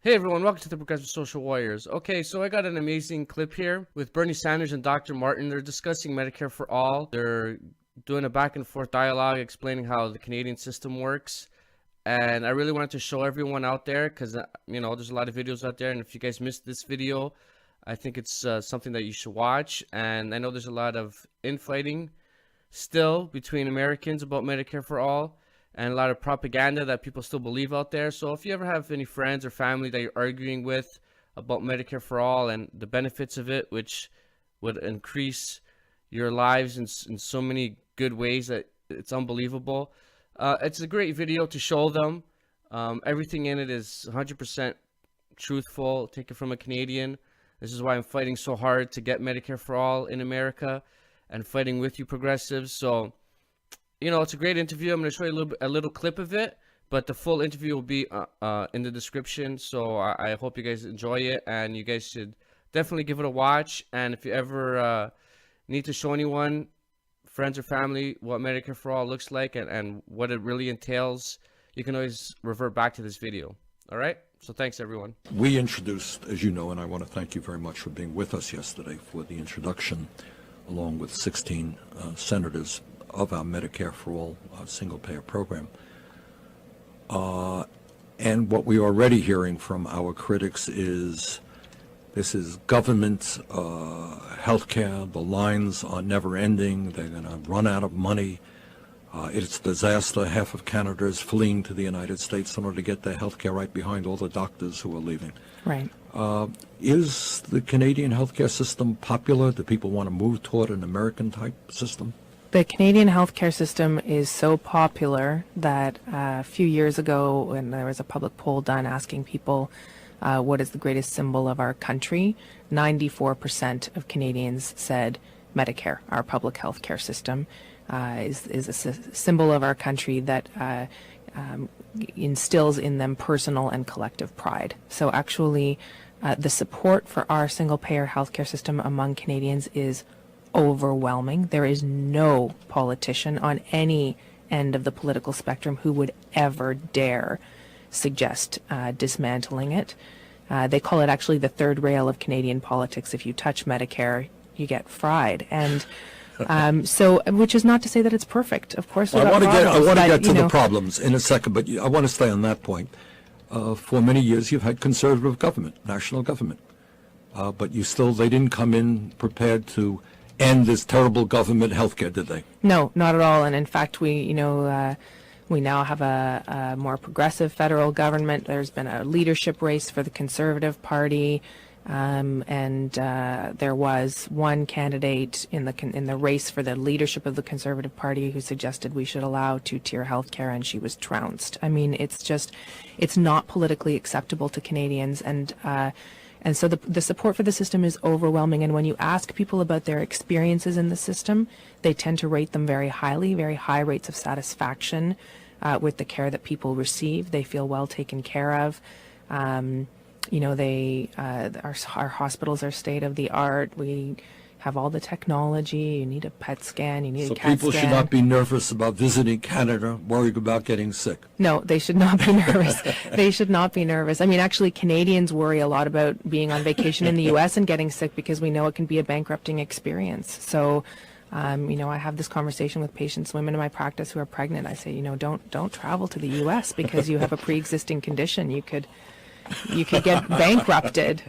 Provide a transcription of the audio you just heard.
Hey everyone, welcome to the Progressive Social Warriors. Okay, so I got an amazing clip here with Bernie Sanders and Dr. Martin. They're discussing Medicare for All. They're doing a back and forth dialogue explaining how the Canadian system works. And I really wanted to show everyone out there because, there's a lot of videos out there. And if you guys missed this video, I think it's something that you should watch. And I know there's a lot of infighting still between Americans about Medicare for All, and a lot of propaganda that people still believe out there. So if you ever have any friends or family that you're arguing with about Medicare for All and the benefits of it, which would increase your lives in so many good ways that it's unbelievable, it's a great video to show them. Everything in it is 100% truthful, taken from a Canadian. This is why I'm fighting so hard to get Medicare for All in America and fighting with you progressives. So it's a great interview. I'm going to show you a little clip of it, but the full interview will be in the description. So I hope you guys enjoy it, and you guys should definitely give it a watch. And if you ever need to show anyone, friends or family, what Medicare for All looks like and what it really entails, you can always revert back to this video. All right? So thanks, everyone. We introduced, as you know, and I want to thank you very much for being with us yesterday for the introduction, along with 16 senators, of our Medicare for All single-payer program. And what we're already hearing from our critics is this is government health care. The lines are never-ending. They're going to run out of money. It's a disaster. Half of Canada is fleeing to the United States in order to get their health care, right behind all the doctors who are leaving. Right. Is the Canadian healthcare system popular? Do people want to move toward an American-type system? The Canadian healthcare system is so popular that a few years ago, when there was a public poll done asking people what is the greatest symbol of our country, 94% of Canadians said Medicare, our public healthcare system, is a symbol of our country that instills in them personal and collective pride. So actually, the support for our single-payer healthcare system among Canadians is overwhelming. There is no politician on any end of the political spectrum who would ever dare suggest dismantling it. They call it actually the third rail of Canadian politics. If you touch Medicare, you get fried. And so, which is not to say that it's perfect. Of course, I want to get to the problems in a second, but I want to stay on that point. For many years, you've had conservative government, national government, but they didn't come in prepared to end this terrible government healthcare, did they? No, not at all. And in fact, we now have a more progressive federal government. There's been a leadership race for the Conservative Party, and there was one candidate in the race for the leadership of the Conservative Party who suggested we should allow two-tier healthcare, and she was trounced. I mean, it's not politically acceptable to Canadians, and so the support for the system is overwhelming. And when you ask people about their experiences in the system, they tend to rate them very highly, very high rates of satisfaction with the care that people receive. They feel well taken care of. Our hospitals are state of the art. We have all the technology. You need a PET scan. You need a CAT scan. So people should not be nervous about visiting Canada, worried about getting sick. No, they should not be nervous. They should not be nervous. I mean, actually, Canadians worry a lot about being on vacation in the U.S. and getting sick because we know it can be a bankrupting experience. So, I have this conversation with patients, women in my practice who are pregnant. I say, don't travel to the U.S. because you have a pre-existing condition. You could get bankrupted.